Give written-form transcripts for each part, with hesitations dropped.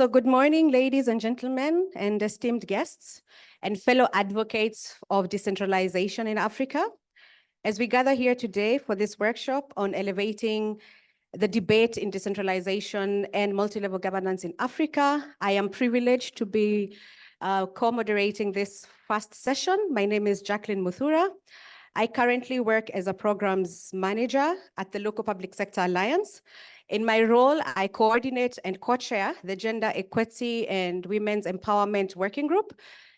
So good morning, ladies and gentlemen, and esteemed guests, and fellow advocates of decentralization in Africa. As we gather here today for this workshop on elevating the debate in decentralization and multi-level governance in Africa, I am privileged to be co-moderating this first session. My name is Jacqueline Muthura. I currently work as a programs manager at the Local Public Sector Alliance. In my role, I coordinate and co-chair the Gender Equity and Women's Empowerment Working Group.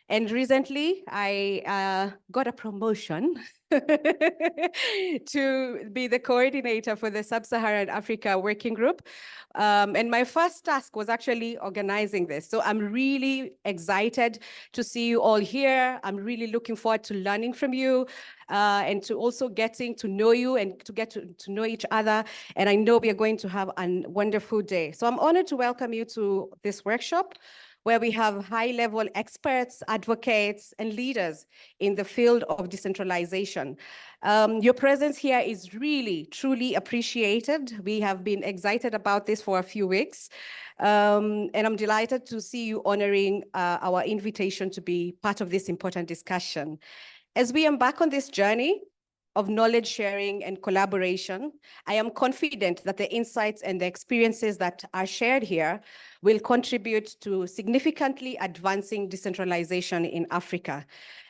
And recently, I got a promotion to be the coordinator for the Sub-Saharan Africa Working Group. And my first task was actually organizing this. So I'm really excited to see you all here. I'm really looking forward to learning from you and to also getting to know you and to get to know each other. And I know we are going to have a wonderful day. So I'm honored to welcome you to this workshop, where we have high-level experts, advocates, and leaders in the field of decentralization. Your presence here is really, truly appreciated. We have been excited about this for a few weeks, and I'm delighted to see you honoring our invitation to be part of this important discussion. As we embark on this journey of knowledge sharing and collaboration, I am confident that the insights and the experiences that are shared here will contribute to significantly advancing decentralization in Africa.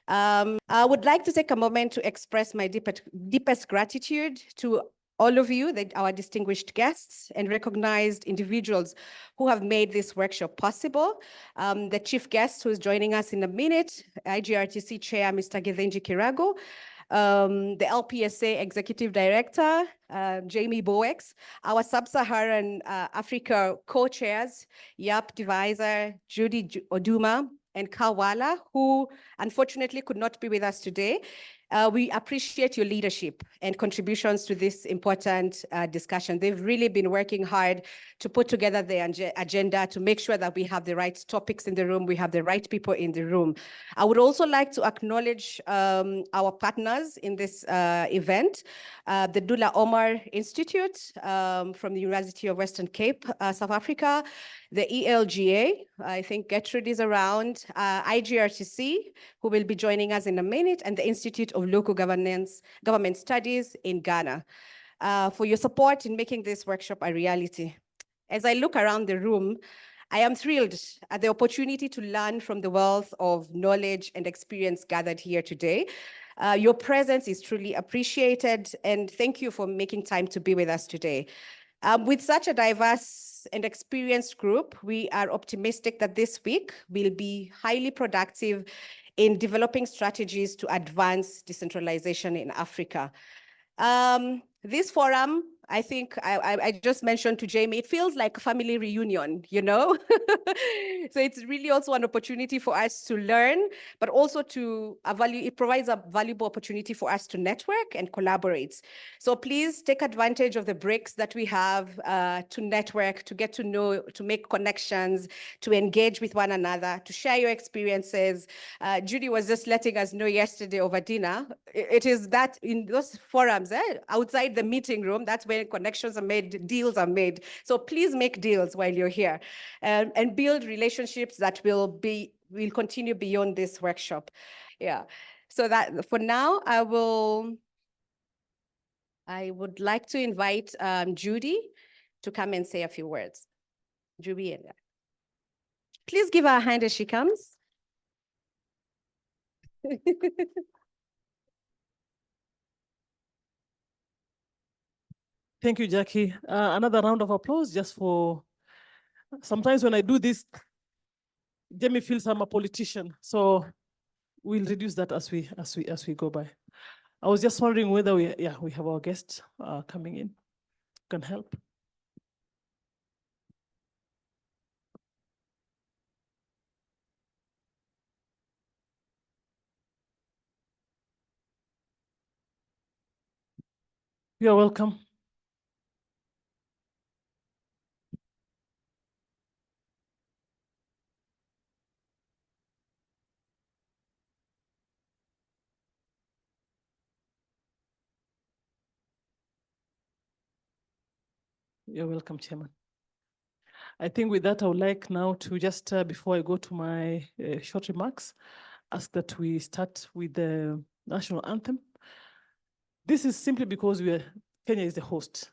I would like to take a moment to express my deepest gratitude to all of you, our distinguished guests and recognized individuals who have made this workshop possible. The chief guest who is joining us in a minute, IGRTC Chair, Mr. Gethenji Kirago, the LPSA Executive Director, Jamie Bowex, our Sub-Saharan Africa co-chairs, Yap Deviser, Judy Oduma, and Kawala, who unfortunately could not be with us today. We appreciate your leadership and contributions to this important discussion. They've really been working hard to put together the agenda to make sure that we have the right topics in the room, we have the right people in the room. I would also like to acknowledge our partners in this event, the Dula Omar Institute from the University of Western Cape, South Africa, the ELGA, I think Gertrude is around, IGRTC, who will be joining us in a minute, and the Institute of Local Government Studies in Ghana, for your support in making this workshop a reality. As I look around the room, I am thrilled at the opportunity to learn from the wealth of knowledge and experience gathered here today. Your presence is truly appreciated, and thank you for making time to be with us today. With such a diverse and experienced group, we are optimistic that this week will be highly productive in developing strategies to advance decentralization in Africa. This forum, I think I just mentioned to Jamie, it feels like a family reunion, you know? So it's really also an opportunity for us to learn, but also it provides a valuable opportunity for us to network and collaborate. So please take advantage of the breaks that we have to network, to get to know, to make connections, to engage with one another, to share your experiences. Judy was just letting us know yesterday over dinner, it is that in those forums, outside the meeting room, that's where connections are made, deals are made. So please make deals while you're here and build relationships that will continue beyond this workshop. Yeah. So that for now, I would like to invite Judy to come and say a few words. Judy, please give her a hand as she comes. Thank you, Jackie. Another round of applause just for, sometimes when I do this, Jamie feels I'm a politician. So we'll reduce that as we go by. I was just wondering whether we have our guests coming in. Can help. You're welcome. You're welcome, Chairman. I think with that, I would like now to just, before I go to my short remarks, ask that we start with the national anthem. This is simply because Kenya is the host,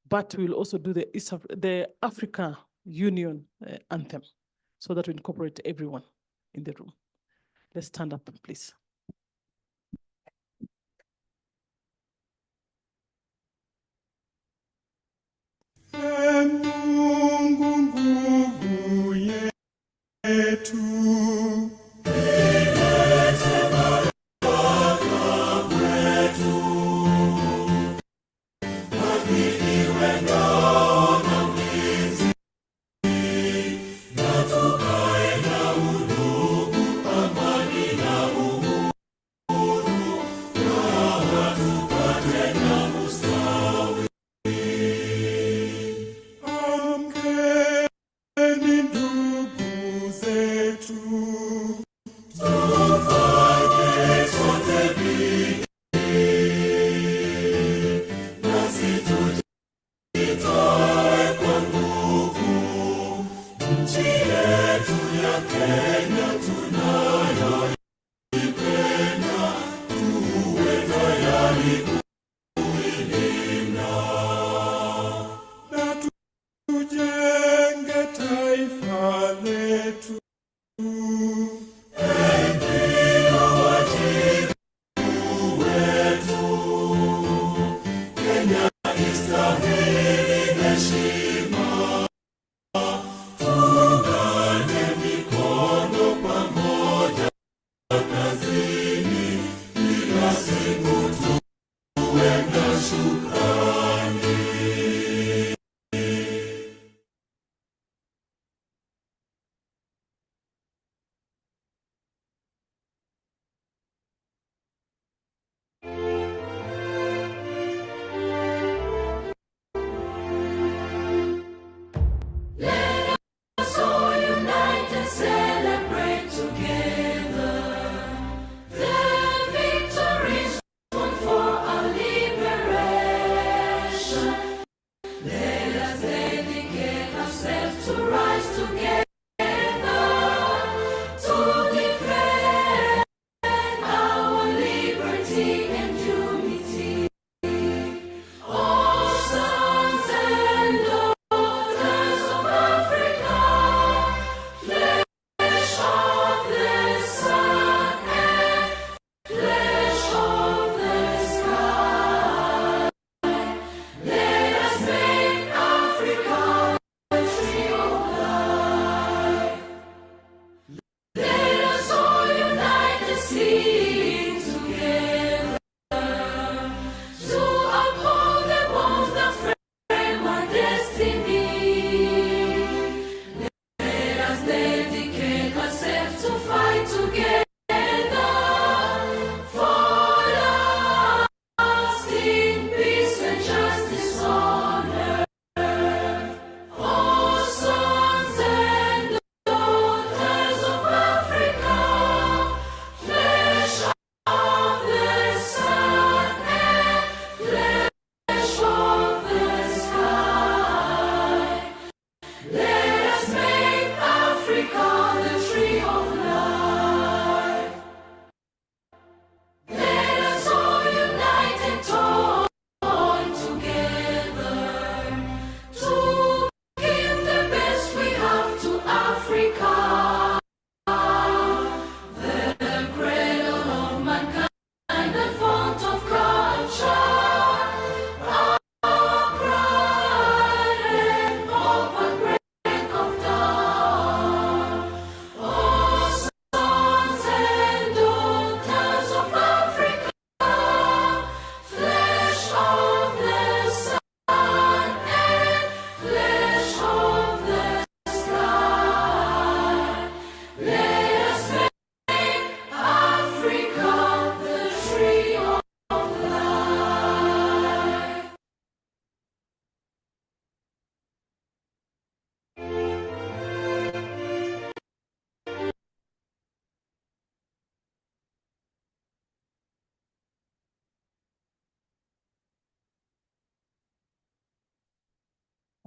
but we'll also do the Africa Union anthem so that we incorporate everyone in the room. Let's stand up, please. Mungu nguvu yetu.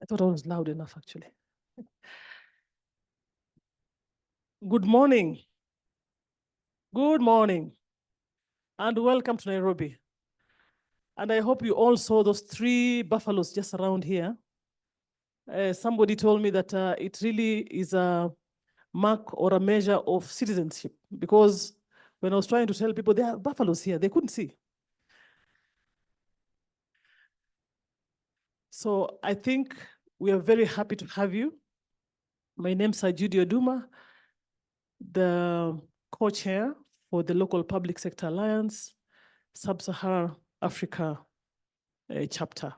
I thought I was loud enough, actually. Good morning. Good morning. And welcome to Nairobi. And I hope you all saw those 3 buffaloes just around here. Somebody told me that it really is a mark or a measure of citizenship, because when I was trying to tell people there are buffaloes here, they couldn't see. So I think we are very happy to have you. My name is Judy Oduma, the co-chair for the Local Public Sector Alliance, Sub-Saharan Africa chapter.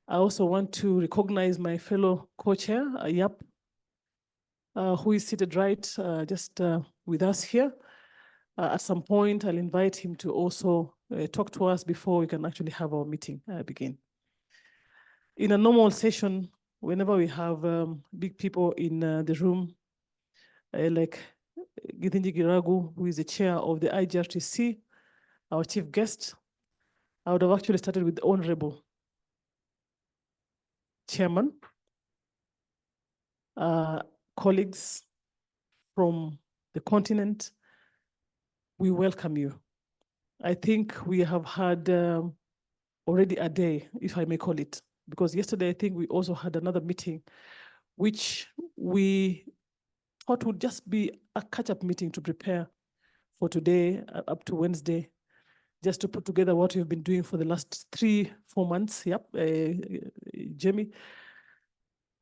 I also want to recognize my fellow co-chair, Yap, who is seated right just with us here. At some point, I'll invite him to also talk to us before we can actually have our meeting begin. In a normal session, whenever we have big people in the room, like Githinji Giragu, who is the chair of the IGRTC, our chief guest, I would have actually started with the honorable chairman, colleagues from the continent. We welcome you. I think we have had already a day, if I may call it, because yesterday I think we also had another meeting, which we thought would just be a catch-up meeting to prepare for today up to Wednesday, just to put together what we've been doing for the last 3-4 months. Yep, Jamie.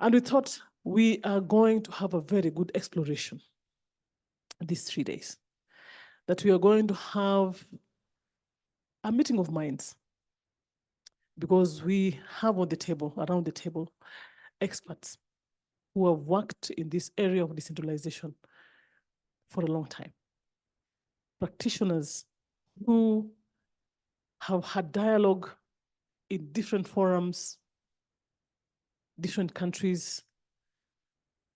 And we thought we are going to have a very good exploration these 3 days, that we are going to have a meeting of minds, because we have on the table, around the table, experts who have worked in this area of decentralization for a long time. Practitioners who have had dialogue in different forums, different countries,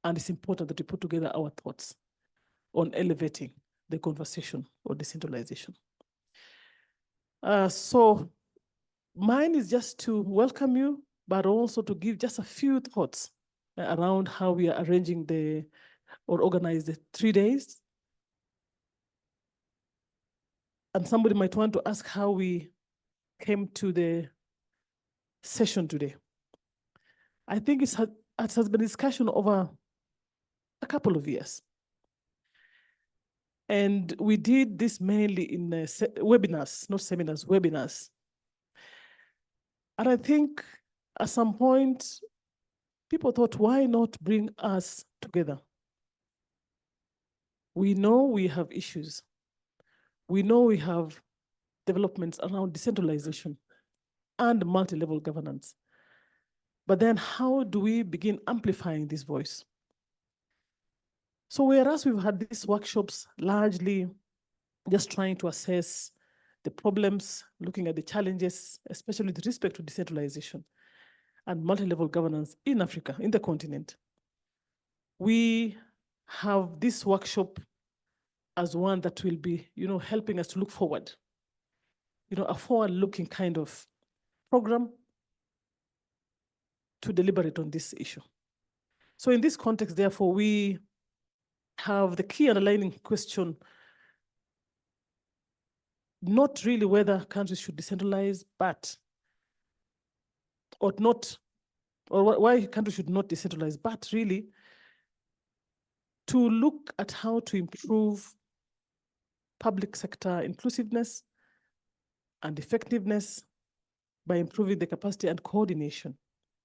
and it's important that we put together our thoughts on elevating the conversation on decentralization. So mine is just to welcome you, but also to give just a few thoughts around how we are arranging or organize the 3 days. And somebody might want to ask how we came to the session today. I think it has been discussion over a couple of years. And we did this mainly in webinars, not seminars, webinars. And I think at some point, people thought, why not bring us together? We know we have issues. We know we have developments around decentralization and multi-level governance. But then how do we begin amplifying this voice? So whereas we've had these workshops largely just trying to assess the problems, looking at the challenges, especially with respect to decentralization and multi-level governance in Africa, in the continent, we have this workshop as one that will be, helping us to look forward, a forward-looking kind of program to deliberate on this issue. So in this context, therefore, we have the key underlying question, not really whether countries should decentralize, or why countries should not decentralize, but really to look at how to improve public sector inclusiveness and effectiveness by improving the capacity and coordination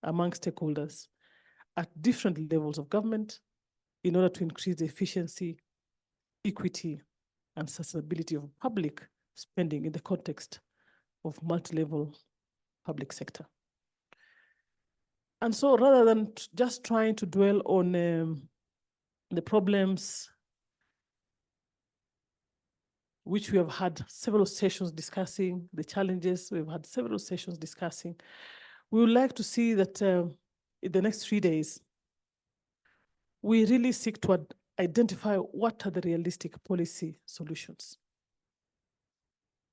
among stakeholders at different levels of government in order to increase the efficiency, equity, and sustainability of public spending in the context of multi-level public sector. And so rather than just trying to dwell on the problems which we have had several sessions discussing, the challenges we've had several sessions discussing, we would like to see that in the next 3 days, we really seek to identify what are the realistic policy solutions.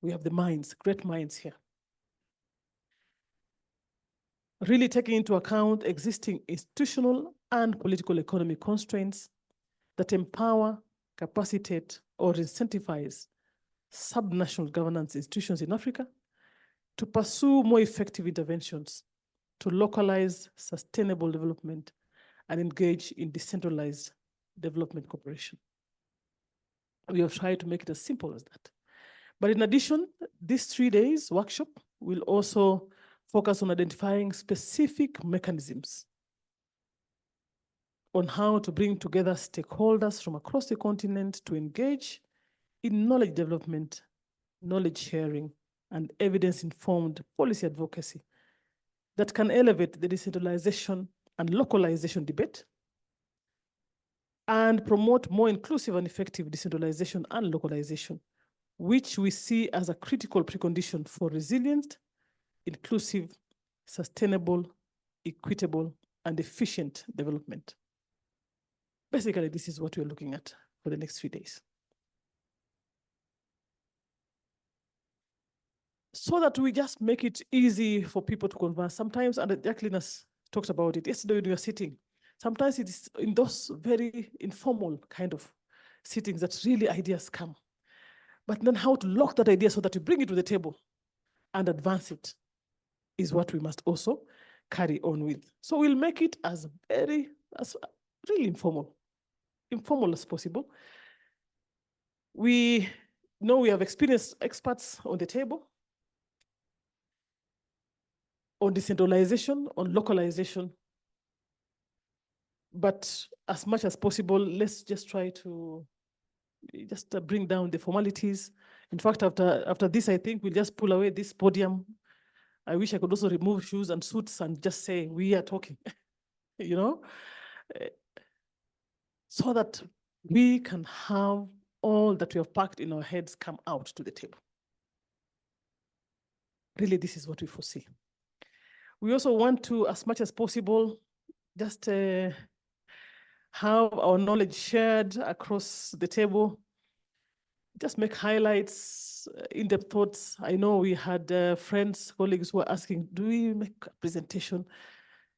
We have the minds, great minds here. Really taking into account existing institutional and political economic constraints, that empower, capacitate, or incentivize subnational governance institutions in Africa to pursue more effective interventions to localize sustainable development and engage in decentralized development cooperation. We have tried to make it as simple as that. But in addition, this 3 days workshop will also focus on identifying specific mechanisms on how to bring together stakeholders from across the continent to engage in knowledge development, knowledge sharing, and evidence-informed policy advocacy that can elevate the decentralization and localization debate and promote more inclusive and effective decentralization and localization, which we see as a critical precondition for resilient, inclusive, sustainable, equitable, and efficient development. Basically, this is what we're looking at for the next 3 days. So that we just make it easy for people to converse. Sometimes, and Jacqueline has talked about it yesterday when we were sitting, sometimes it is in those very informal kind of sittings that really ideas come. But then how to lock that idea so that you bring it to the table and advance it is what we must also carry on with. So we'll make it as really informal as possible. We know we have experienced experts on the table on decentralization, on localization. But as much as possible, let's just try to bring down the formalities. In fact, after this, I think we'll just pull away this podium. I wish I could also remove shoes and suits and just say, we are talking, you know, so that we can have all that we have packed in our heads come out to the table. Really, this is what we foresee. We also want to, as much as possible, just have our knowledge shared across the table, just make highlights, in-depth thoughts. I know we had friends, colleagues who were asking, do we make a presentation?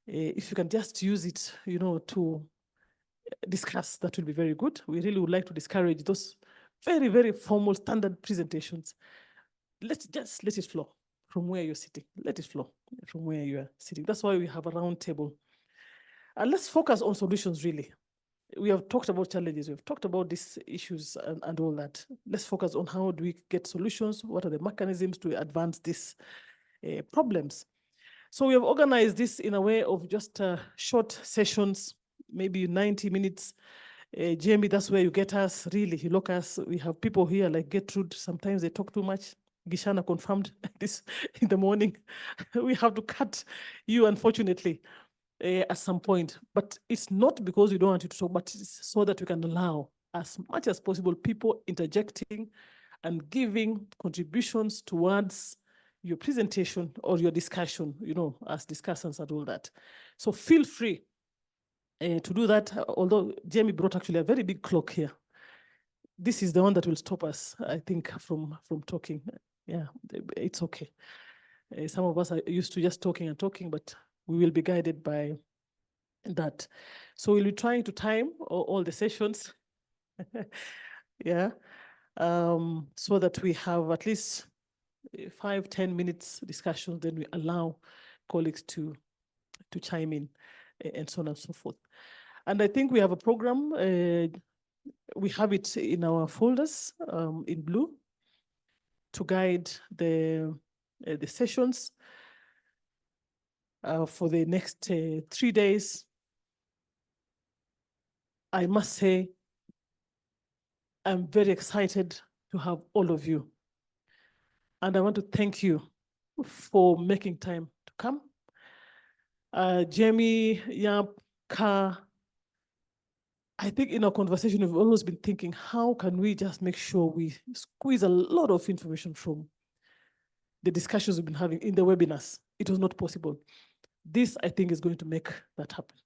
If you can just use it, you know, to discuss, that will be very good. We really would like to discourage those very, very formal standard presentations. Let's just let it flow from where you're sitting. Let it flow from where you are sitting. That's why we have a round table. And let's focus on solutions, really. We have talked about challenges. We've talked about these issues and all that. Let's focus on how do we get solutions? What are the mechanisms to advance these problems? So we have organized this in a way of just short sessions, maybe 90 minutes. Jamie, that's where you get us, really. You look us. We have people here like Gertrude. Sometimes they talk too much. Gishana confirmed this in the morning. We have to cut you, unfortunately, at some point. But it's not because we don't want you to talk, but it's so that we can allow as much as possible people interjecting and giving contributions towards your presentation or your discussion, you know, as discussants and all that. So feel free to do that, although Jamie brought actually a very big clock here. This is the one that will stop us, I think, from talking. Yeah, it's okay. Some of us are used to just talking and talking, but we will be guided by that. So we'll be trying to time all the sessions, yeah, so that we have at least 5-10 minutes discussion, then we allow colleagues to chime in and so on and so forth. And I think we have a program, we have it in our folders in blue to guide the sessions for the next 3 days. I must say, I'm very excited to have all of you. And I want to thank you for making time to come. Jamie, Yap, Ka, I think in our conversation, we've always been thinking, how can we just make sure we squeeze a lot of information from the discussions we've been having in the webinars? It was not possible. This, I think, is going to make that happen.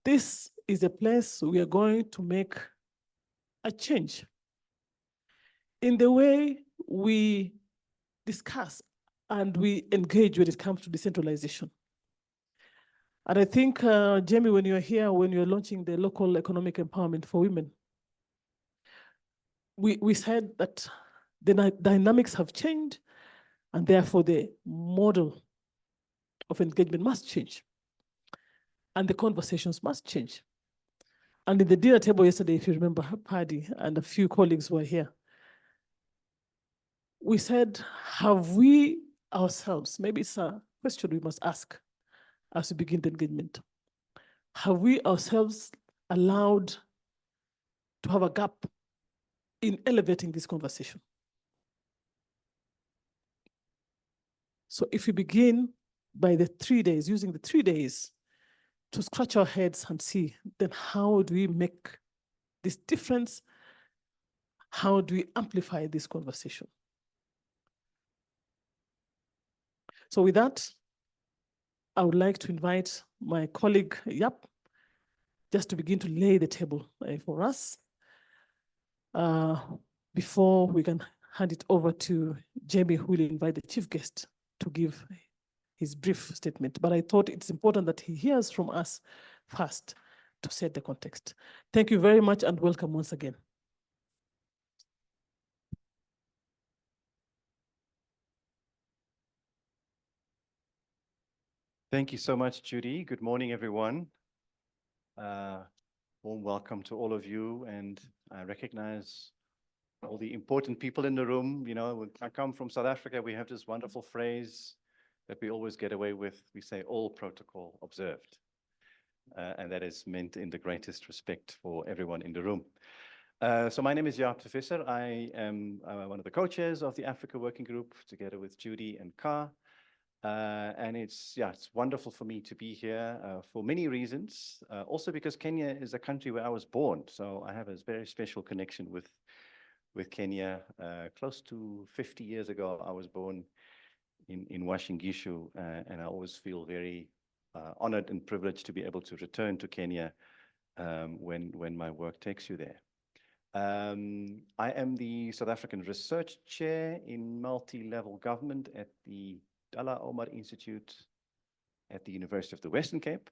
This is a place we are going to make a change in the way we discuss and we engage when it comes to decentralization. And I think, Jamie, when you're here, when you're launching the local economic empowerment for women, we said that the dynamics have changed, and therefore the model of engagement must change, and the conversations must change. And in the dinner table yesterday, if you remember, Paddy and a few colleagues were here, we said, have we ourselves, maybe it's a question we must ask as we begin the engagement, have we ourselves allowed to have a gap in elevating this conversation? So if we begin by the 3 days, using the 3 days to scratch our heads and see, then how do we make this difference? How do we amplify this conversation? So with that, I would like to invite my colleague, Yap, just to begin to lay the table for us before we can hand it over to Jamie, who will invite the chief guest to give his brief statement. But I thought it's important that he hears from us first to set the context. Thank you very much and welcome once again. Thank you so much, Judy. Good morning, everyone. Warm welcome to all of you, and I recognize all the important people in the room. You know, when I come from South Africa, we have this wonderful phrase that we always get away with. We say, all protocol observed. And that is meant in the greatest respect for everyone in the room. So my name is Jaap de Visser. I am one of the co-chairs of the Africa Working Group, together with Judy and Ka. And it's wonderful for me to be here for many reasons. Also because Kenya is a country where I was born. So I have a very special connection with Kenya. Close to 50 years ago, I was born in Uasin Gishu, and I always feel very honored and privileged to be able to return to Kenya when my work takes you there. I am the South African Research Chair in Multi-Level Government at the Dalla Omar Institute at the University of the Western Cape.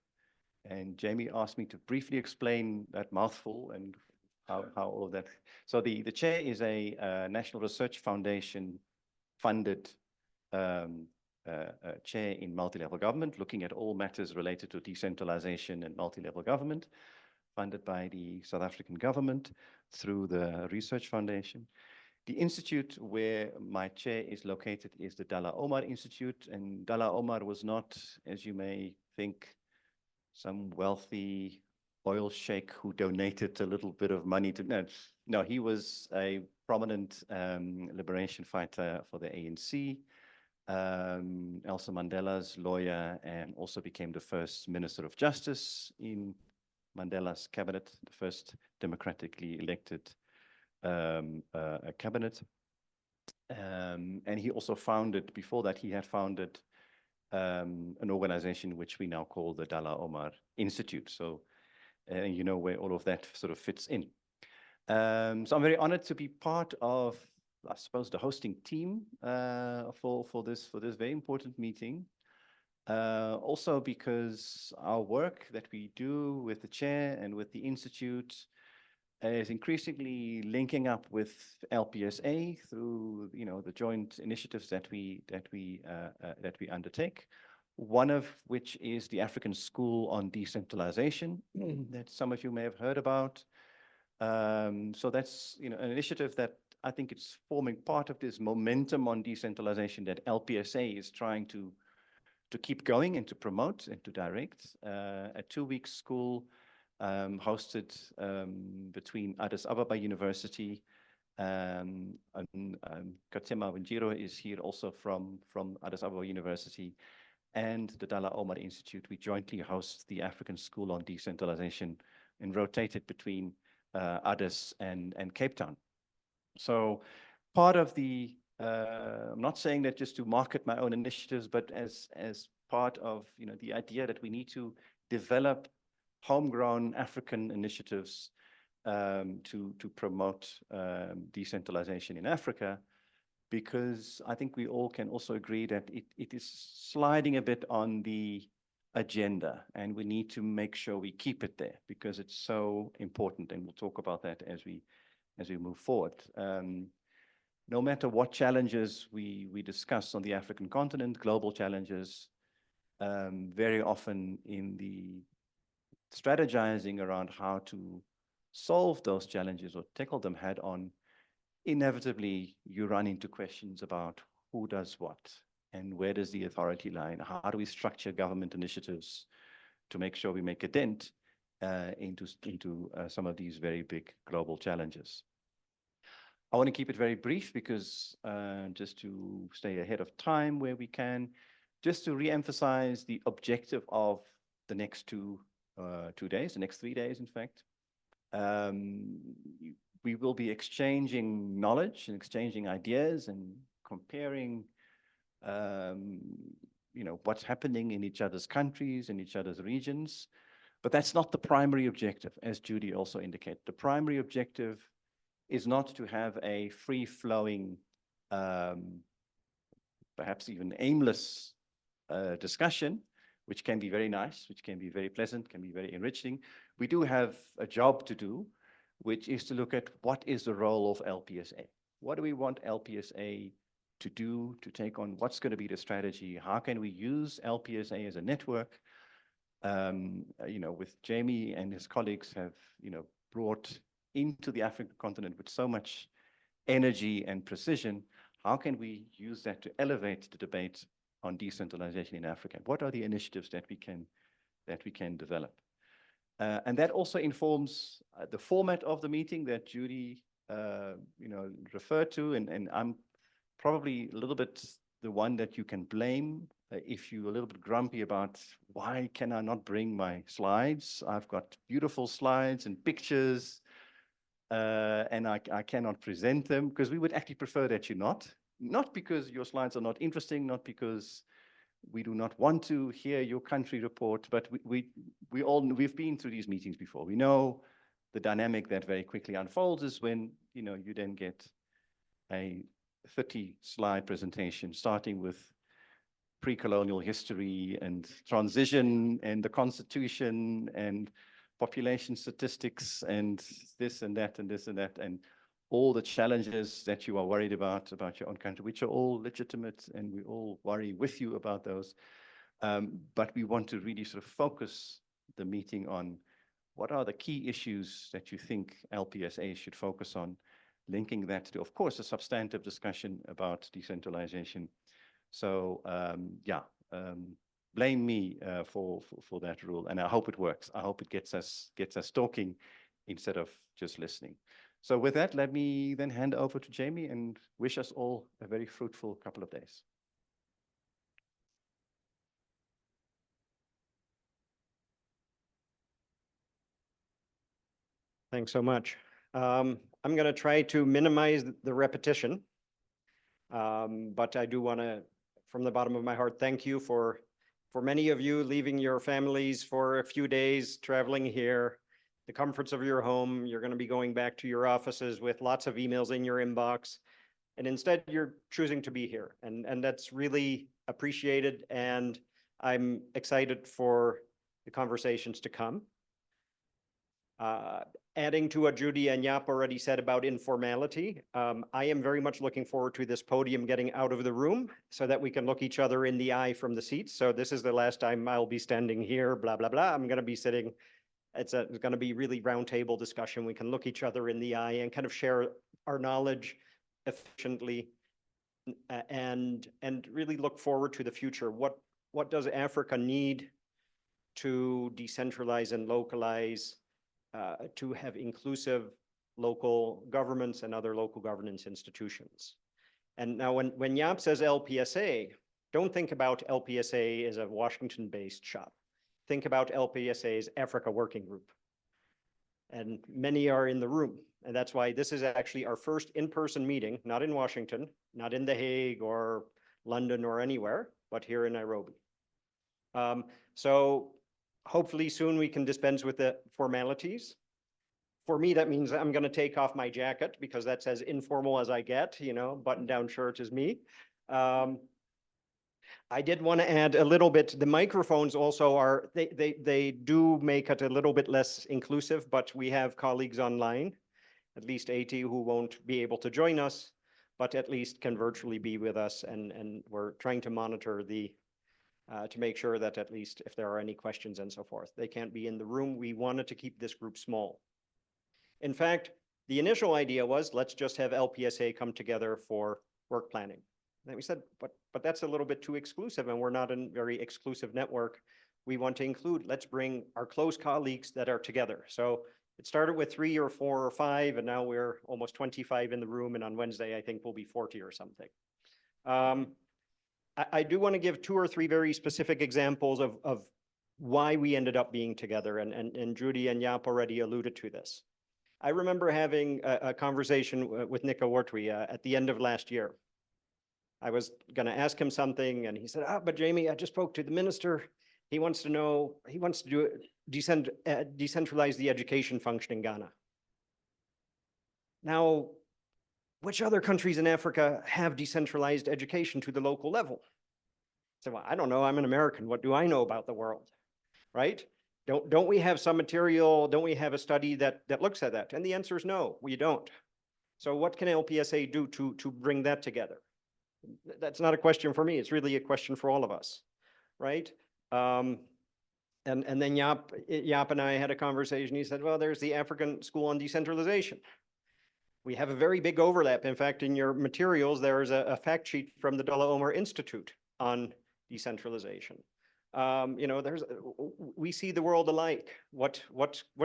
And Jamie asked me to briefly explain that mouthful and how all of that. So the chair is a National Research Foundation funded chair in multi-level government, looking at all matters related to decentralization and multi-level government, funded by the South African government through the Research Foundation. The institute where my chair is located is the Dalla Omar Institute, and Dalla Omar was not, as you may think, some wealthy oil sheikh who donated a little bit of money to, no, he was a prominent liberation fighter for the ANC, Nelson Mandela's lawyer, and also became the first Minister of Justice in Mandela's cabinet, the first democratically elected cabinet. And he also founded, before that, he had founded an organization which we now call the Dalla Omar Institute. So you know where all of that sort of fits in. So I'm very honored to be part of, I suppose, the hosting team for this very important meeting. Also because our work that we do with the chair and with the institute is increasingly linking up with LPSA through, you know, the joint initiatives that we undertake. One of which is the African School on Decentralization that some of you may have heard about. So that's, you know, an initiative that I think it's forming part of this momentum on decentralization that LPSA is trying to keep going and to promote and to direct. A 2-week school hosted between Addis Ababa University, and Katema Wanjiro is here also from Addis Ababa University, and the Dalla Omar Institute. We jointly host the African School on Decentralization and rotated between Addis and Cape Town. So part of the, I'm not saying that just to market my own initiatives, but as part of, you know, the idea that we need to develop homegrown African initiatives to promote decentralization in Africa, because I think we all can also agree that it is sliding a bit on the agenda, and we need to make sure we keep it there because it's so important, and we'll talk about that as we move forward. No matter what challenges we discuss on the African continent, global challenges, very often in the strategizing around how to solve those challenges or tackle them head on, inevitably you run into questions about who does what and where does the authority lie, and how do we structure government initiatives to make sure we make a dent into some of these very big global challenges. I want to keep it very brief because just to stay ahead of time where we can, just to re-emphasize the objective of the next 2 days, the next 3 days, in fact. We will be exchanging knowledge and exchanging ideas and comparing, what's happening in each other's countries, in each other's regions. But that's not the primary objective, as Judy also indicated. The primary objective is not to have a free-flowing, perhaps even aimless discussion, which can be very nice, which can be very pleasant, can be very enriching. We do have a job to do, which is to look at what is the role of LPSA. What do we want LPSA to do, to take on? What's going to be the strategy? How can we use LPSA as a network? With Jamie and his colleagues have, brought into the African continent with so much energy and precision, how can we use that to elevate the debate on decentralization in Africa? What are the initiatives that we can develop? And that also informs the format of the meeting that Judy, referred to, and I'm probably a little bit the one that you can blame if you're a little bit grumpy about why can I not bring my slides? I've got beautiful slides and pictures, and I cannot present them, because we would actually prefer that you not because your slides are not interesting, not because we do not want to hear your country report, but we've been through these meetings before. We know the dynamic that very quickly unfolds is when, you then get a 30-slide presentation starting with pre-colonial history and transition and the Constitution and population statistics and this and that and this and that and all the challenges that you are worried about your own country, which are all legitimate, and we all worry with you about those. But we want to really sort of focus the meeting on what are the key issues that you think LPSA should focus on, linking that to, of course, a substantive discussion about decentralization. So, blame me for that rule, and I hope it works. I hope it gets us talking instead of just listening. So with that, let me then hand over to Jamie and wish us all a very fruitful couple of days. Thanks so much. I'm going to try to minimize the repetition, but I do want to, from the bottom of my heart, thank you for many of you leaving your families for a few days, traveling here, the comforts of your home. You're going to be going back to your offices with lots of emails in your inbox, and instead you're choosing to be here, and that's really appreciated, and I'm excited for the conversations to come. Adding to what Judy and Jaap already said about informality, I am very much looking forward to this podium getting out of the room so that we can look each other in the eye from the seats. So this is the last time I'll be standing here, blah, blah, blah. I'm going to be sitting. It's going to be really roundtable discussion. We can look each other in the eye and kind of share our knowledge efficiently, and really look forward to the future. What does Africa need to decentralize and localize, to have inclusive local governments and other local governance institutions? And now when Jaap says LPSA, don't think about LPSA as a Washington-based shop. Think about LPSA as Africa Working Group. And many are in the room. And that's why this is actually our first in-person meeting, not in Washington, not in The Hague or London or anywhere, but here in Nairobi. So hopefully soon we can dispense with the formalities. For me, that means I'm going to take off my jacket because that's as informal as I get, button-down shirt is me. I did want to add a little bit, the microphones also are, they do make it a little bit less inclusive, but we have colleagues online, at least 80 who won't be able to join us, but at least can virtually be with us. And we're trying to monitor to make sure that at least if there are any questions and so forth, they can't be in the room. We wanted to keep this group small. In fact, the initial idea was, let's just have LPSA come together for work planning. And then we said, but that's a little bit too exclusive, and we're not a very exclusive network. We want to include, let's bring our close colleagues that are together. So it started with 3 or 4 or 5, and now we're almost 25 in the room, and on Wednesday, I think we'll be 40 or something. I do want to give 2 or 3 very specific examples of why we ended up being together, and Judy and Jaap already alluded to this. I remember having a conversation with Nico Wortwy at the end of last year. I was going to ask him something, and he said, but Jamie, I just spoke to the minister. He wants to know, he wants to do decentralize the education function in Ghana. Now, which other countries in Africa have decentralized education to the local level? I said, well, I don't know. I'm an American. What do I know about the world, right? Don't we have some material? Don't we have a study that looks at that? And the answer is no, we don't. So what can LPSA do to bring that together? That's not a question for me. It's really a question for all of us, right? And then Jaap and I had a conversation. He said, well, there's the African School on Decentralization. We have a very big overlap. In fact, in your materials, there is a fact sheet from the Dalla Omar Institute on decentralization. You know, we see the world alike. What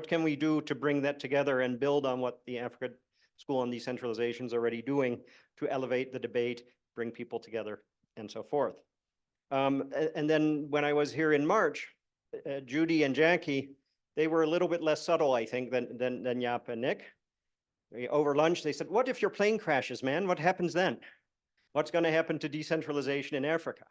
can we do to bring that together and build on what the African School on Decentralization is already doing to elevate the debate, bring people together, and so forth. And then when I was here in March, Judy and Jackie, they were a little bit less subtle, I think, than Jaap and Nick. Over lunch, they said, what if your plane crashes, man? What happens then? What's going to happen to decentralization in Africa?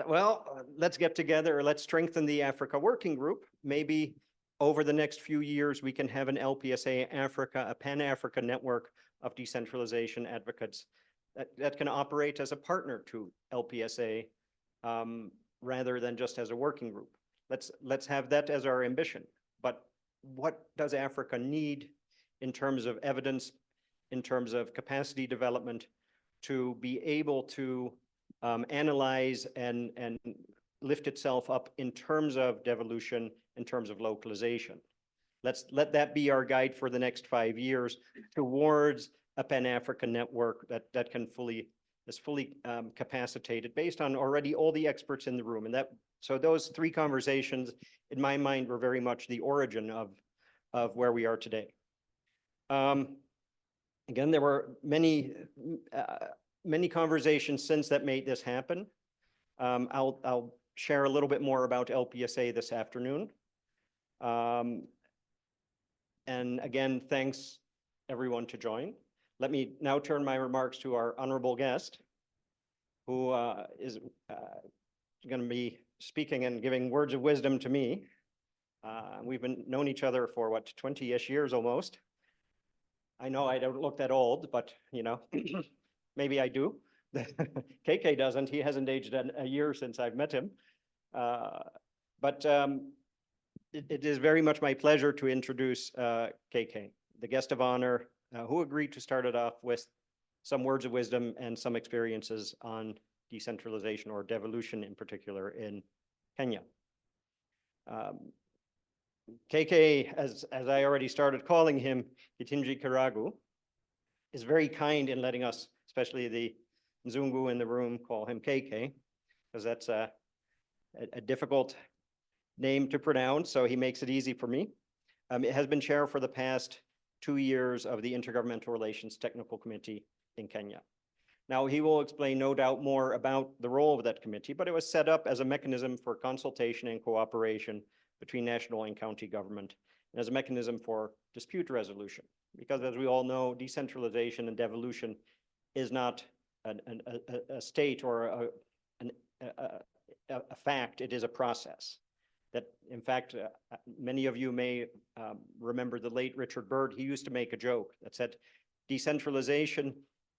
Well, let's get together. Let's strengthen the Africa Working Group. Maybe over the next few years, we can have an LPSA Africa, a Pan-Africa network of decentralization advocates that can operate as a partner to LPSA rather than just as a working group. Let's have that as our ambition. But what does Africa need in terms of evidence, in terms of capacity development, to be able to analyze and lift itself up in terms of devolution, in terms of localization? Let that be our guide for the next 5 years towards a Pan-African network that is fully capacitated based on already all the experts in the room. And so those 3 conversations, in my mind, were very much the origin of where we are today. Again, there were many conversations since that made this happen. I'll share a little bit more about LPSA this afternoon. And again, thanks everyone to join. Let me now turn my remarks to our honorable guest, who is going to be speaking and giving words of wisdom to me. We've known each other for what, 20-ish years almost. I know I don't look that old, but you know, maybe I do. KK doesn't. He hasn't aged a year since I've met him. But it is very much my pleasure to introduce KK, the guest of honor, who agreed to start it off with some words of wisdom and some experiences on decentralization, or devolution in particular, in Kenya. KK, as I already started calling him, Gitinji Karagu, is very kind in letting us, especially the Nzungu in the room, call him KK, because that's a difficult name to pronounce, so he makes it easy for me. It has been chair for the past 2 years of the Intergovernmental Relations Technical Committee in Kenya. Now, he will explain, no doubt, more about the role of that committee, but it was set up as a mechanism for consultation and cooperation between national and county government, and as a mechanism for dispute resolution. Because as we all know, decentralization and devolution is not a state or a fact, it is a process. That, in fact, many of you may remember the late Richard Byrd. He used to make a joke that said, decentralization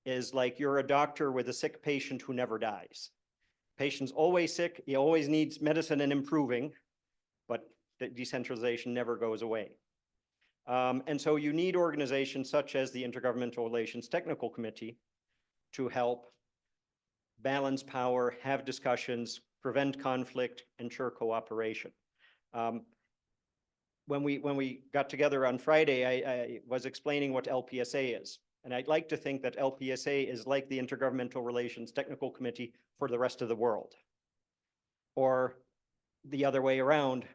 is like you're a doctor with a sick patient who never dies. Patient's always sick, he always needs medicine and improving, but the decentralization never goes away. And so you need organizations such as the Intergovernmental Relations Technical Committee to help balance power, have discussions, prevent conflict, ensure cooperation. When we got together on Friday, I was explaining what LPSA is. And I'd like to think that LPSA is like the Intergovernmental Relations Technical Committee for the rest of the world. Or the other way around,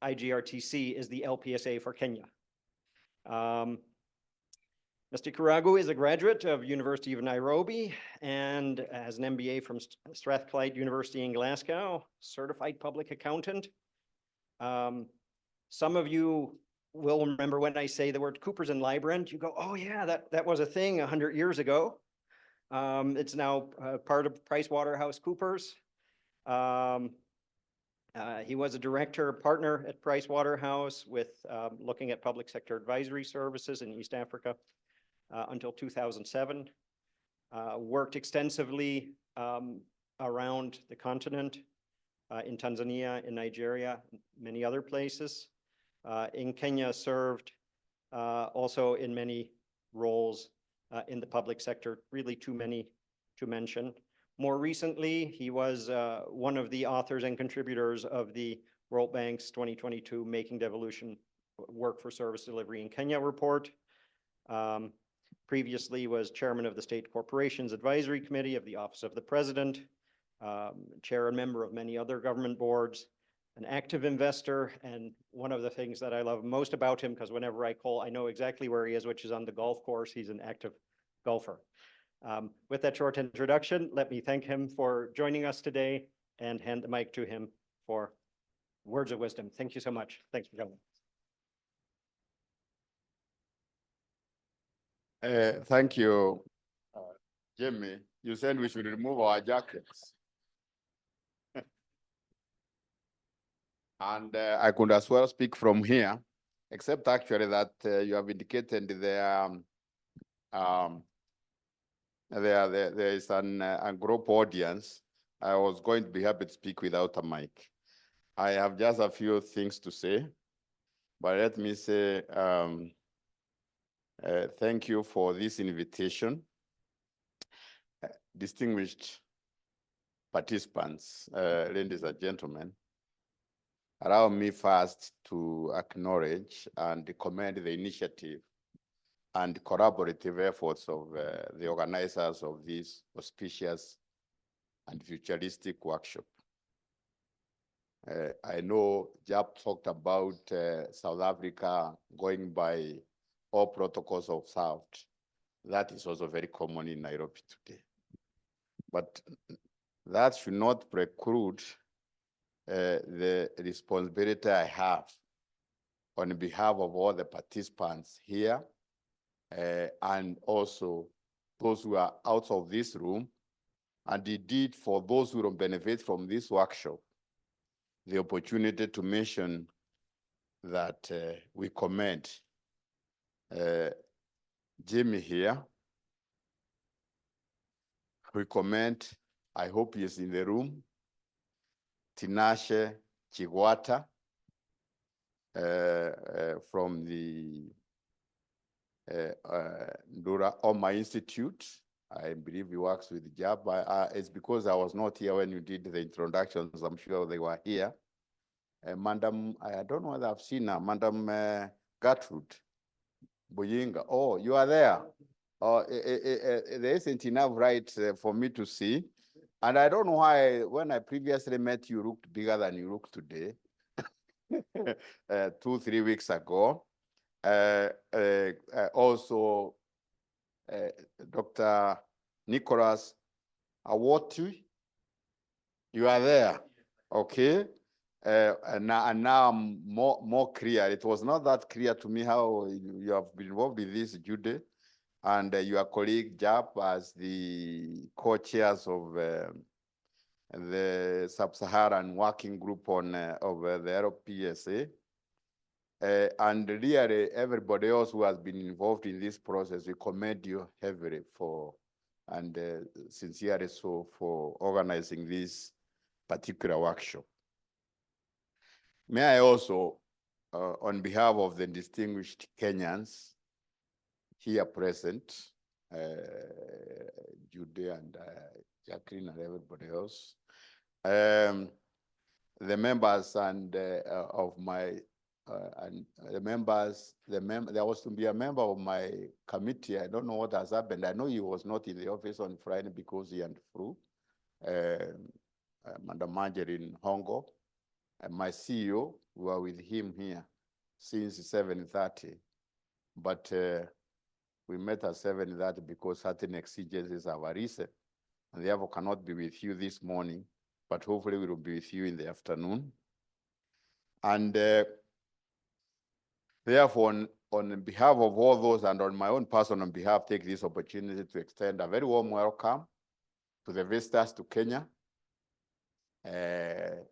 IGRTC is the LPSA for Kenya. Mr. Kiragu is a graduate of University of Nairobi and has an MBA from Strathclyde University in Glasgow, certified public accountant. Some of you will remember when I say the word Coopers and Lybrand, you go, oh yeah, that was a thing 100 years ago. It's now part of PricewaterhouseCoopers. He was a director partner at Pricewaterhouse with looking at public sector advisory services in East Africa until 2007. Worked extensively around the continent, in Tanzania, in Nigeria, many other places. In Kenya, served also in many roles in the public sector, really too many to mention. More recently, he was one of the authors and contributors of the World Bank's 2022 Making Devolution Work for Service Delivery in Kenya report. Previously was chairman of the State Corporations Advisory Committee of the Office of the President, chair and member of many other government boards, an active investor, and one of the things that I love most about him, because whenever I call, I know exactly where he is, which is on the golf course. He's an active golfer. With that short introduction, let me thank him for joining us today and hand the mic to him for words of wisdom. Thank you so much. Thanks for coming. Thank you, Jimmy. You said we should remove our jackets. And I could as well speak from here, except actually that you have indicated there is a group audience. I was going to be happy to speak without a mic. I have just a few things to say, but let me say thank you for this invitation. Distinguished participants, ladies and gentlemen, allow me first to acknowledge and commend the initiative and collaborative efforts of the organizers of this auspicious and futuristic workshop. I know Jap talked about South Africa going by all protocols observed. That is also very common in Nairobi today. But that should not preclude the responsibility I have on behalf of all the participants here and also those who are out of this room, and indeed for those who will benefit from this workshop, the opportunity to mention that we commend Jimmy here. We commend, I hope he is in the room, Tinashe Chigwata from the Ndura Oma Institute. I believe he works with JAB. It's because I was not here when you did the introductions. I'm sure they were here. Madam, I don't know whether I've seen her, Madam Gertrude Buyinga. Oh, you are there. Oh, there isn't enough right for me to see. And I don't know why, when I previously met you, looked bigger than you look today. 2-3 weeks ago. Also, Dr. Nicholas Awoti, you are there, okay? And now I'm more clear. It was not that clear to me how you have been involved in this, Jude, and your colleague Jap as the co-chairs of the Sub-Saharan Working Group on of the LPSA. And really everybody else who has been involved in this process, we commend you heavily for and sincerely so for organizing this particular workshop. May I also, on behalf of the distinguished Kenyans here present, Jude and Jacqueline and everybody else, the members and of my and the members, there was to be a member of my committee. I don't know what has happened. I know he was not in the office on Friday because he had flu. Madam Marjorie Hongo, and my CEO were with him here since 7:30. But we met at 7:30 because certain exigencies have arisen, and therefore cannot be with you this morning, but hopefully we will be with you in the afternoon. And therefore, on behalf of all those and on my own personal behalf, take this opportunity to extend a very warm welcome to the visitors to Kenya,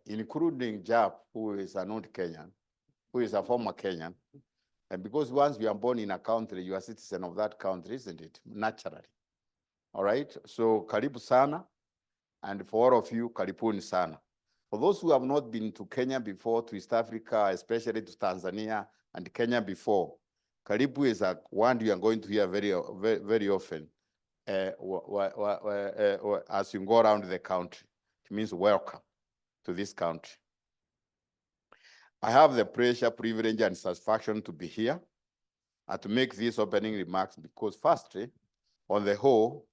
including Jap, who is a non-Kenyan, who is a former Kenyan. And because once you are born in a country, you are a citizen of that country, isn't it? Naturally. All right, so karibu sana. And for all of you, karibuni sana. For those who have not been to Kenya before, to East Africa, especially to Tanzania and Kenya before, karibu is a word you are going to hear very often as you go around the country. It means welcome to this country. I have the pleasure, privilege, and satisfaction to be here and to make these opening remarks because firstly, on the whole,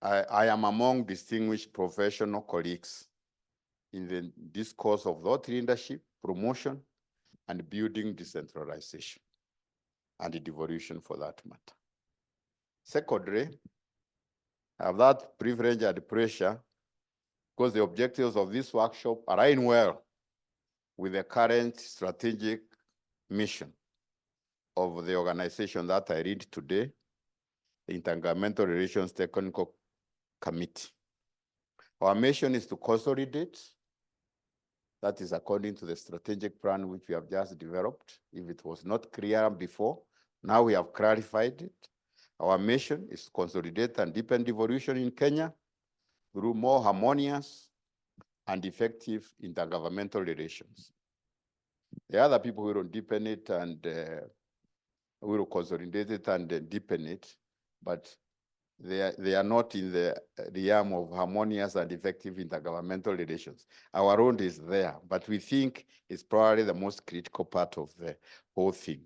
I am among distinguished professional colleagues in the discourse of thought leadership, promotion, and building decentralization, and devolution for that matter. Secondly, I have that privilege and pressure because the objectives of this workshop align well with the current strategic mission of the organization that I lead today, the Intergovernmental Relations Technical Committee. Our mission is to consolidate, that is according to the strategic plan which we have just developed. If it was not clear before, now we have clarified it. Our mission is to consolidate and deepen devolution in Kenya through more harmonious and effective intergovernmental relations. The other people will deepen it and will consolidate it and deepen it, but they are not in the realm of harmonious and effective intergovernmental relations. Our role is there, but we think it's probably the most critical part of the whole thing.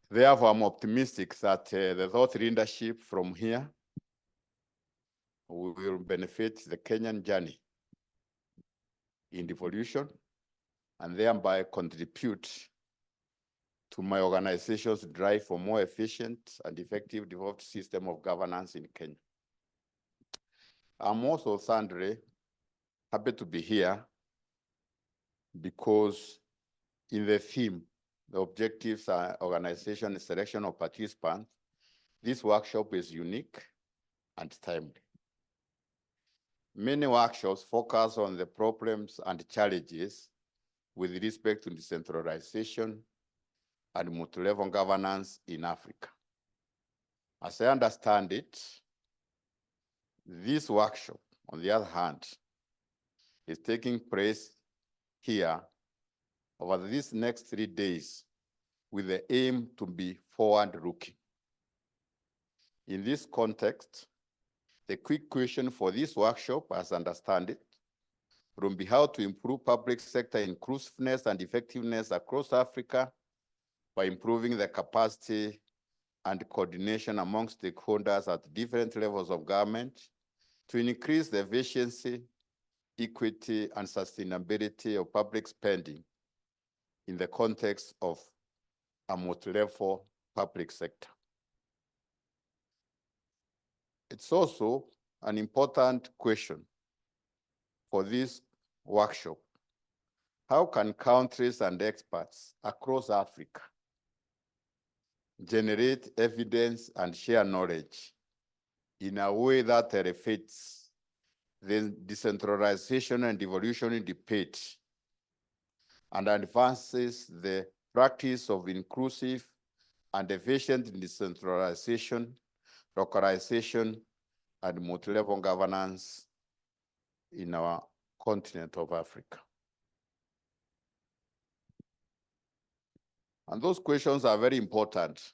Therefore, I'm optimistic that the thought leadership from here will benefit the Kenyan journey in devolution and thereby contribute to my organization's drive for more efficient and effective devolved system of governance in Kenya. I'm also thirdly happy to be here because in the theme, the objectives are organization and selection of participants, this workshop is unique and timely. Many workshops focus on the problems and challenges with respect to decentralization and multi-level governance in Africa. As I understand it, this workshop, on the other hand, is taking place here over these next 3 days with the aim to be forward-looking. In this context, the quick question for this workshop, as I understand it, will be how to improve public sector inclusiveness and effectiveness across Africa by improving the capacity and coordination among stakeholders at different levels of government to increase the efficiency, equity, and sustainability of public spending in the context of a multi-level public sector. It's also an important question for this workshop. How can countries and experts across Africa generate evidence and share knowledge in a way that reflects the decentralization and devolution debate and advances the practice of inclusive and efficient decentralization localization, and multi-level governance in our continent of Africa. And those questions are very important.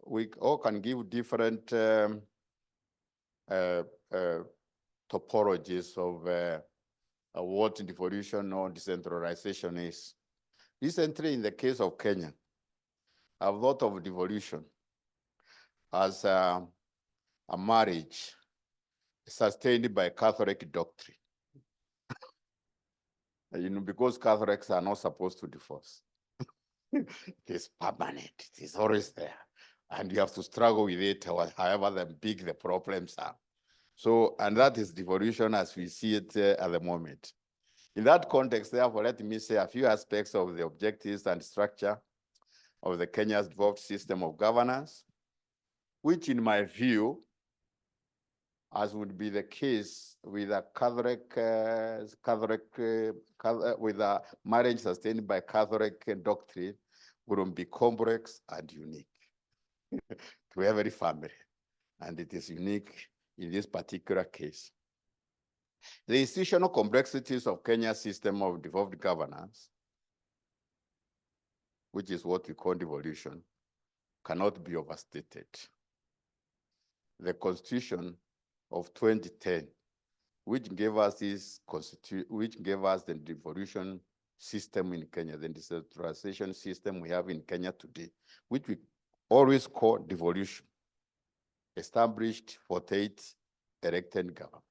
We all can give different topologies of what devolution or decentralization is. Recently, in the case of Kenya, I've thought of devolution as a marriage sustained by Catholic doctrine. Because Catholics are not supposed to divorce. It's permanent, it is always there. And you have to struggle with it, however big the problems are. So, and that is devolution as we see it at the moment. In that context, therefore, let me say a few aspects of the objectives and structure of the Kenya's devolved system of governance, which in my view, as would be the case with a with a marriage sustained by Catholic doctrine, would be complex and unique to every family. And it is unique in this particular case. The institutional complexities of Kenya's system of devolved governance, which is what we call devolution, cannot be overstated. The Constitution of 2010, which gave us the devolution system in Kenya, the decentralization system we have in Kenya today, which we always call devolution, established 48 elected governments.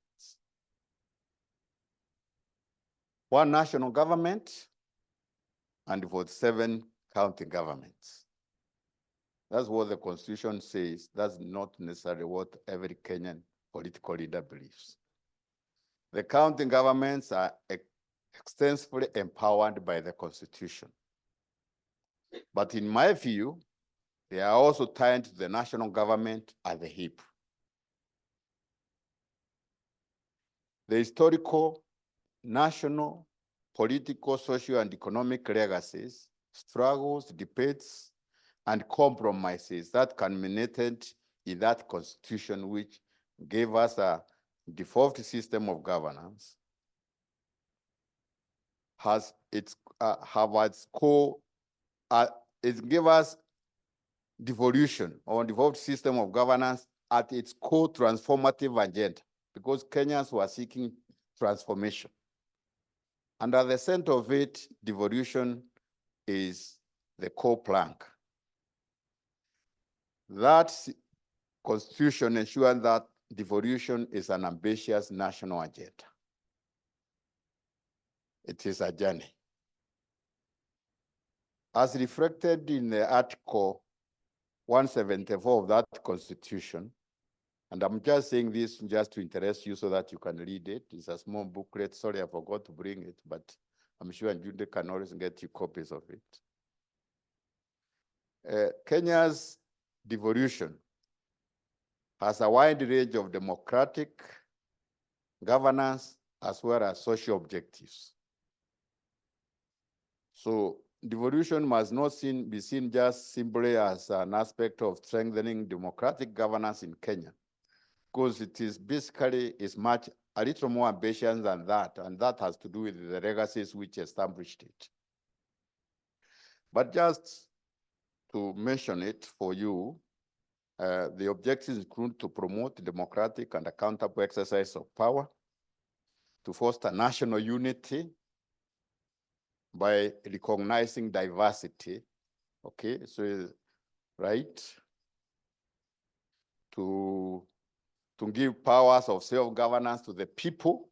One national government and 47 county governments. That's what the Constitution says. That's not necessarily what every Kenyan political leader believes. The county governments are extensively empowered by the Constitution. But in my view, they are also tied to the national government at the hip. The historical, national, political, social, and economic legacies, struggles, debates, and compromises that culminated in that Constitution, which gave us a default system of governance, has its core, it gave us devolution or devolved system of governance at its core transformative agenda, because Kenyans were seeking transformation. And at the center of it, devolution is the core plank. That Constitution ensures that devolution is an ambitious national agenda. It is a journey. As reflected in the Article 174 of that Constitution, and I'm just saying this just to interest you so that you can read it. It's a small booklet. Sorry, I forgot to bring it, but I'm sure Jude can always get you copies of it. Kenya's devolution has a wide range of democratic governance as well as social objectives. So devolution must not be seen just simply as an aspect of strengthening democratic governance in Kenya, because it is basically a little more ambitious than that, and that has to do with the legacies which established it. But just to mention it for you, the objectives include to promote democratic and accountable exercise of power, to foster national unity by recognizing diversity, okay, so right, to give powers of self-governance to the people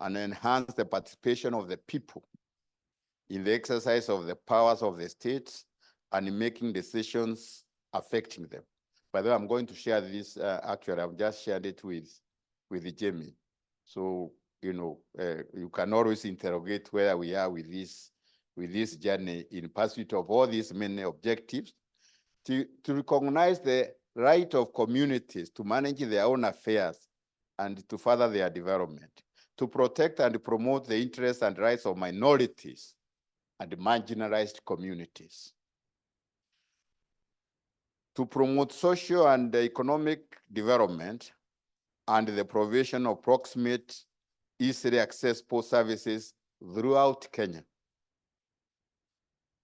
and enhance the participation of the people in the exercise of the powers of the state and in making decisions affecting them. By the way, I'm going to share this, actually, I've just shared it with Jamie. So, you can always interrogate where we are with this journey in pursuit of all these many objectives, to recognize the right of communities to manage their own affairs and to further their development, to protect and promote the interests and rights of minorities and marginalized communities, to promote social and economic development and the provision of proximate, easily accessible services throughout Kenya,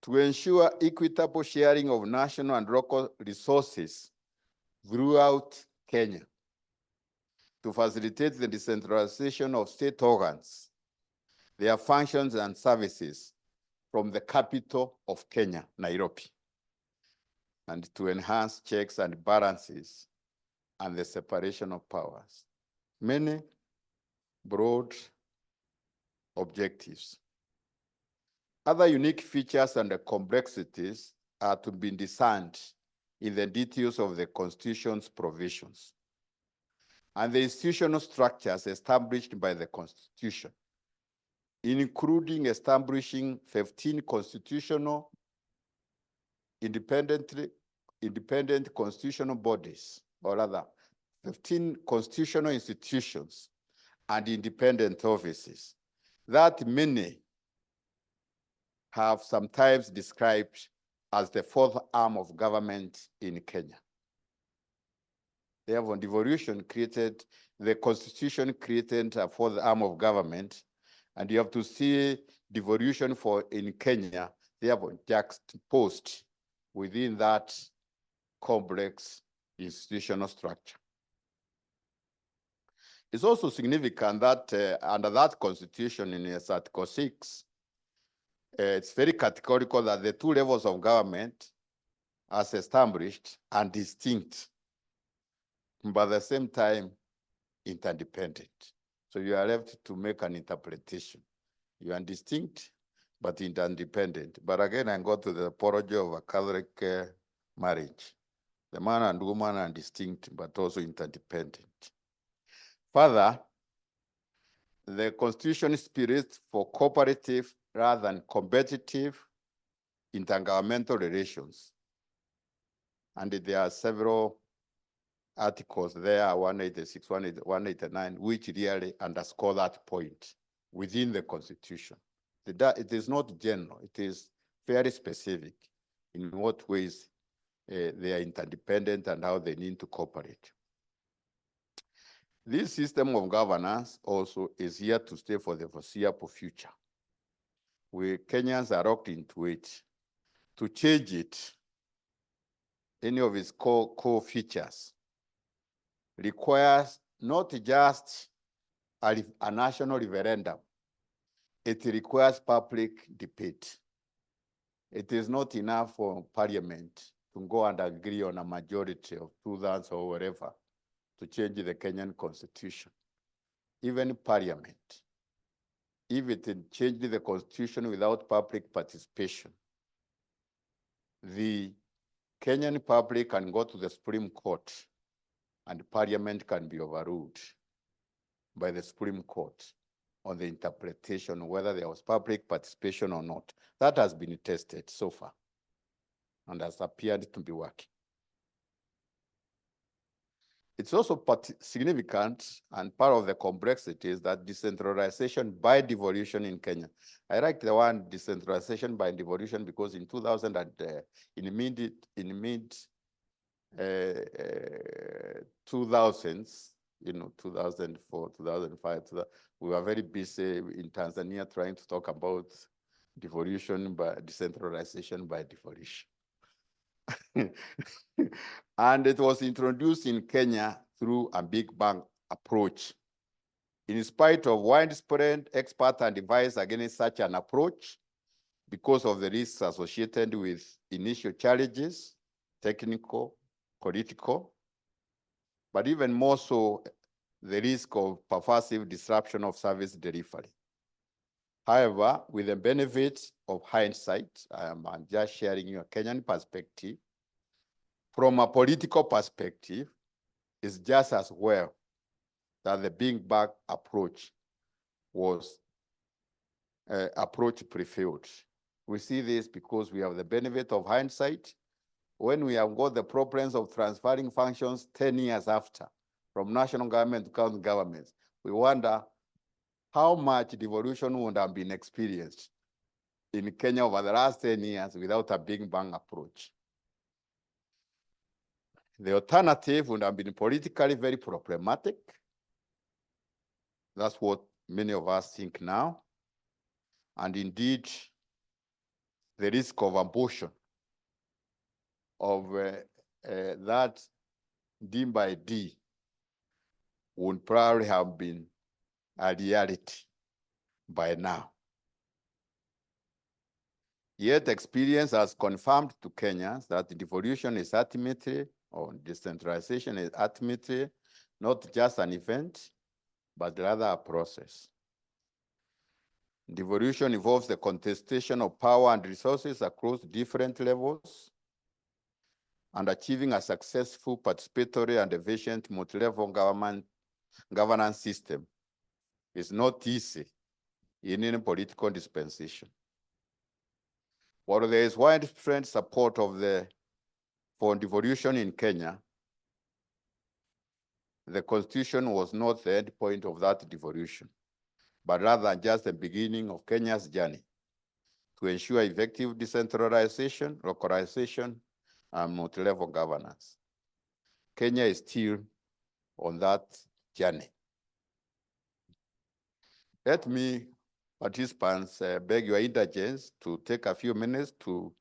to ensure equitable sharing of national and local resources throughout Kenya, to facilitate the decentralization of state organs, their functions and services from the capital of Kenya, Nairobi, and to enhance checks and balances and the separation of powers. Many broad objectives. Other unique features and complexities are to be discerned in the details of the Constitution's provisions and the institutional structures established by the Constitution, including establishing 15 constitutional independent constitutional bodies, or rather 15 constitutional institutions and independent offices that many have sometimes described as the fourth arm of government in Kenya. Therefore, devolution created, the Constitution created a fourth arm of government, and you have to see devolution in Kenya, therefore juxtaposed within that complex institutional structure. It's also significant that under that Constitution in Article 6, it's very categorical that the two levels of government as established are distinct, but at the same time interdependent. So you are left to make an interpretation. You are distinct, but interdependent. But again, I go to the apology of a Catholic marriage. The man and woman are distinct, but also interdependent. Further, the Constitution spirits for cooperative rather than competitive intergovernmental relations. And there are several articles there, 186, 189, which really underscore that point within the Constitution. It is not general, it is very specific in what ways they are interdependent and how they need to cooperate. This system of governance also is here to stay for the foreseeable future. We Kenyans are locked into it. To change it, any of its core features, requires not just a national referendum, it requires public debate. It is not enough for parliament to go and agree on a majority of 2/3 or whatever to change the Kenyan constitution. Even parliament, if it changed the constitution without public participation, the Kenyan public can go to the Supreme Court and parliament can be overruled by the Supreme Court on the interpretation whether there was public participation or not. That has been tested so far and has appeared to be working. It's also significant, and part of the complexity is that decentralization by devolution in Kenya. I like the one decentralization by devolution because in 2000 and in mid 2000s, 2004, 2005, we were very busy in Tanzania trying to talk about devolution by decentralization by devolution. And it was introduced in Kenya through a big bang approach. In spite of widespread expert advice against such an approach, because of the risks associated with initial challenges, technical, political, but even more so, the risk of pervasive disruption of service delivery. However, with the benefit of hindsight, I'm just sharing your Kenyan perspective. From a political perspective, it's just as well that the big bang approach was preferred. We see this because we have the benefit of hindsight. When we have got the problems of transferring functions 10 years after, from national government to county governments, we wonder how much devolution would have been experienced in Kenya over the last 10 years without a big bang approach. The alternative would have been politically very problematic. That's what many of us think now. And indeed, the risk of abortion of that D by D would probably have been a reality by now. Yet experience has confirmed to Kenyans that devolution is ultimately, or decentralization is ultimately, not just an event, but rather a process. Devolution involves the contestation of power and resources across different levels, and achieving a successful participatory and efficient multi-level governance system is not easy in any political dispensation. While there is widespread support for devolution in Kenya, the Constitution was not the end point of that devolution, but rather just the beginning of Kenya's journey to ensure effective decentralization, localization, and multi-level governance. Kenya is still on that journey. Let me, participants, beg your indulgence to take a few minutes to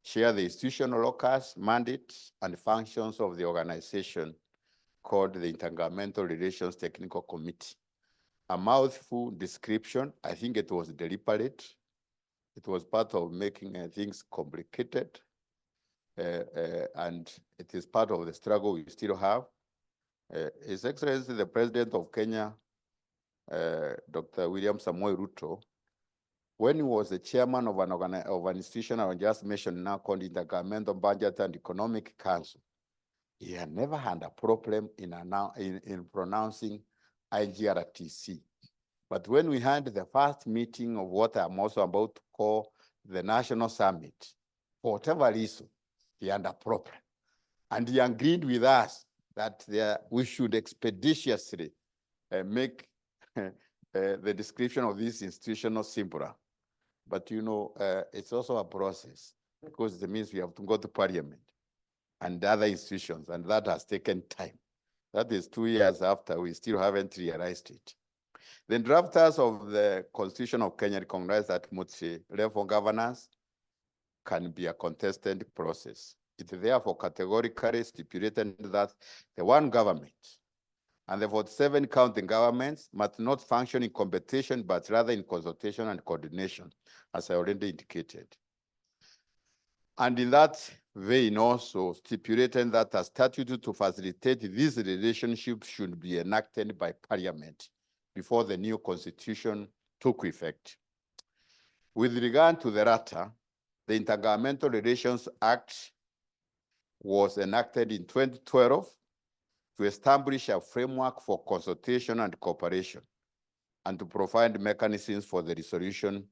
share the institutional locus, mandate, and functions of the organization called the Intergovernmental Relations Technical Committee. A mouthful description. I think it was deliberate. It was part of making things complicated. And it is part of the struggle we still have. His Excellency, the President of Kenya, Dr. William Samoei Ruto, when he was the chairman of an institution I just mentioned now called Intergovernmental Budget and Economic Council, he had never had a problem in pronouncing IGRTC. But when we had the first meeting of what I'm also about to call the National Summit, for whatever reason, he had a problem. And he agreed with us that we should expeditiously make the description of this institutional simpler. But you know, it's also a process, because it means we have to go to Parliament and other institutions, and that has taken time. That is 2 years after, we still haven't realized it. The drafters of the Constitution of Kenya recognize that multi-level governance can be a contested process. It therefore categorically stipulated that the one government and the 47 county governments must not function in competition, but rather in consultation and coordination, as I already indicated. And in that vein also stipulated that a statute to facilitate this relationship should be enacted by Parliament before the new constitution took effect. With regard to the latter, the Intergovernmental Relations Act was enacted in 2012 to establish a framework for consultation and cooperation, and to provide mechanisms for the resolution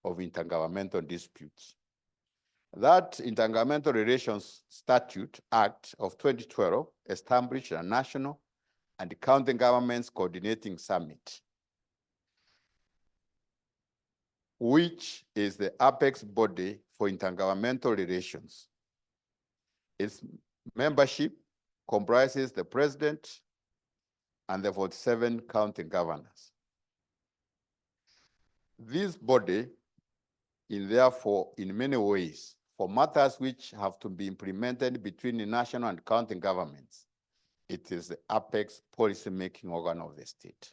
of intergovernmental disputes. That Intergovernmental Relations Statute Act of 2012 established a national and county governments coordinating summit, which is the apex body for intergovernmental relations. Its membership comprises the president and the 47 county governors. This body, therefore, in many ways, for matters which have to be implemented between the national and county governments, it is the apex policy-making organ of the state.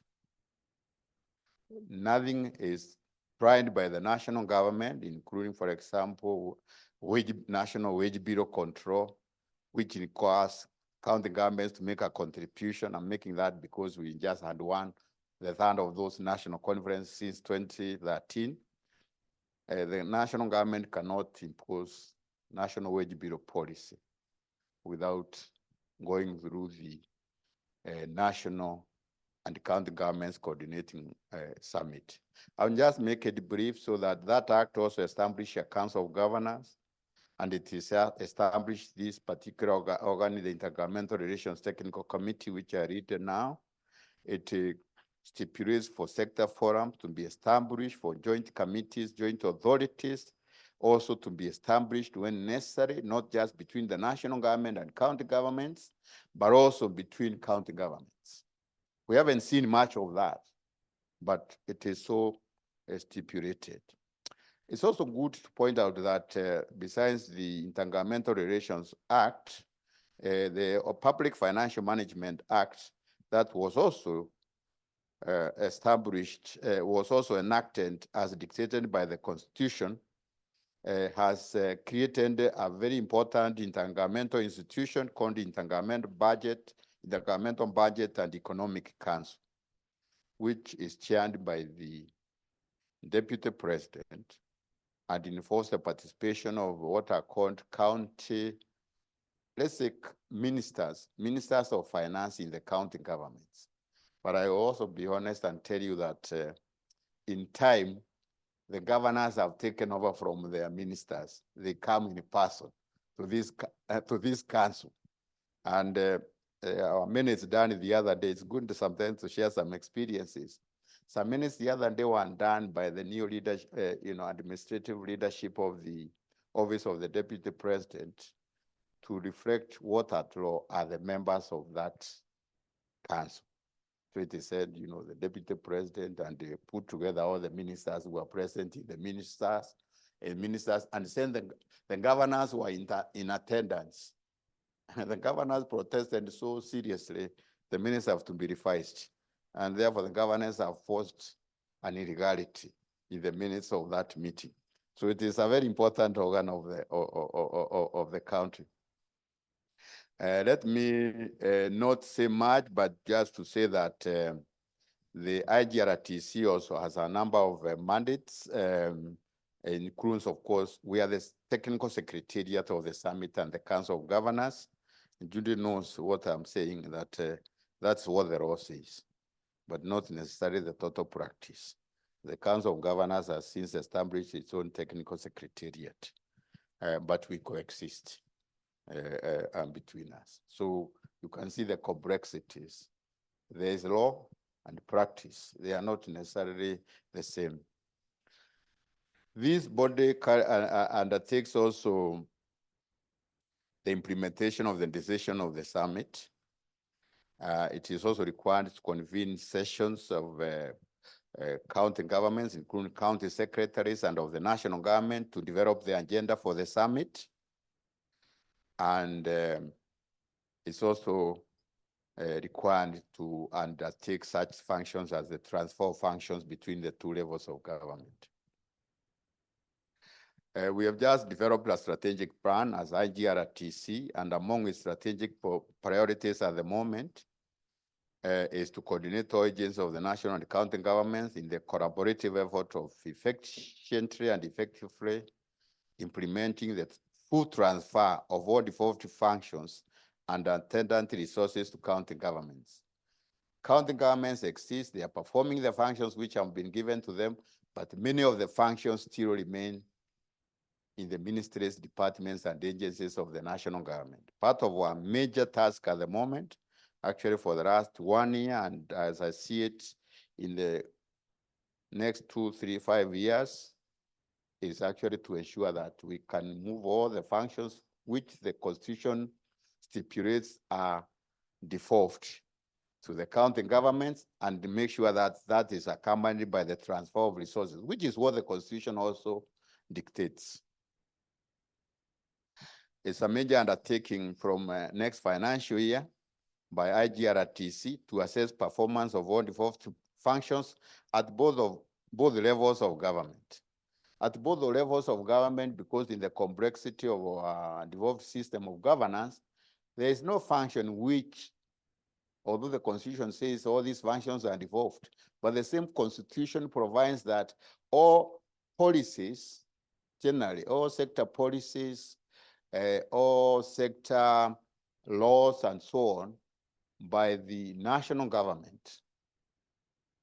Nothing is tried by the national government, including, for example, national wage bureau control, which requires county governments to make a contribution. I'm making that because we just had the third of those national conferences since 2013. The national government cannot impose national wage bureau policy without going through the national and county governments coordinating summit. I'll just make it brief so that act also established a council of governors, and it is established this particular organ, the Intergovernmental Relations Technical Committee, which I read now. It stipulates for sector forums to be established, for joint committees, joint authorities, also to be established when necessary, not just between the national government and county governments, but also between county governments. We haven't seen much of that, but it is so stipulated. It's also good to point out that besides the Intergovernmental Relations Act, the Public Financial Management Act that was also established, was also enacted as dictated by the Constitution, has created a very important intergovernmental institution called the Intergovernmental Budget and Economic Council, which is chaired by the Deputy President and enforce the participation of what are called county, let's say ministers of finance in the county governments. But I will also be honest and tell you that in time, the governors have taken over from their ministers. They come in person to this council. And our minutes done the other day, it's good to sometimes to share some experiences. Some minutes the other day were done by the new leadership, administrative leadership of the Office of the Deputy President to reflect what at law are the members of that council. So it is said, the Deputy President, and they put together all the ministers who were present in the ministers, and send the governors who were in attendance. And the governors protested so seriously, the ministers have to be revised. And therefore, the governors have forced an illegality in the minutes of that meeting. So it is a very important organ of the country. Let me not say much, but just to say that the IGRTC also has a number of mandates, includes, of course, we are the technical secretariat of the summit and the Council of Governors. Judy knows what I'm saying, that that's what the law says, but not necessarily the total practice. The Council of Governors has since established its own technical secretariat, but we coexist between us. So you can see the complexities. There is law and practice. They are not necessarily the same. This body undertakes also the implementation of the decision of the summit. It is also required to convene sessions of county governments, including county secretaries and of the national government, to develop the agenda for the summit. And it's also required to undertake such functions as the transfer functions between the two levels of government. We have just developed a strategic plan as IGRTC, and among its strategic priorities at the moment is to coordinate all agents of the national and county governments in the collaborative effort of efficiently and effectively implementing the full transfer of all devolved functions and attendant resources to county governments. County governments exist, they are performing the functions which have been given to them, but many of the functions still remain in the ministries, departments, and agencies of the national government. Part of our major task at the moment, actually for the last 1 year, and as I see it in the next 2, 3, 5 years, is actually to ensure that we can move all the functions which the Constitution stipulates are devolved to the county governments, and make sure that that is accompanied by the transfer of resources, which is what the Constitution also dictates. It's a major undertaking from next financial year by IGRTC to assess performance of all devolved functions at both levels of government. At both the levels of government, because in the complexity of our devolved system of governance, there is no function which, although the Constitution says all these functions are devolved, but the same Constitution provides that all policies, generally, all sector policies, all sector laws and so on, by the national government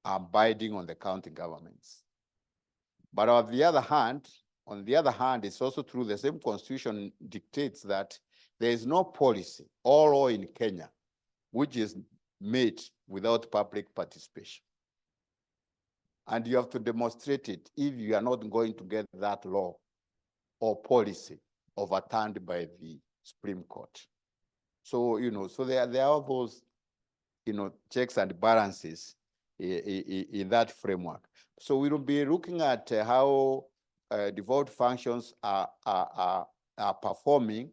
are binding on the county governments. But on the other hand, it's also true the same Constitution dictates that there is no policy or law in Kenya which is made without public participation. And you have to demonstrate it if you are not going to get that law or policy overturned by the Supreme Court. So, so there are those, checks and balances in that framework. So we will be looking at how devolved functions are performing.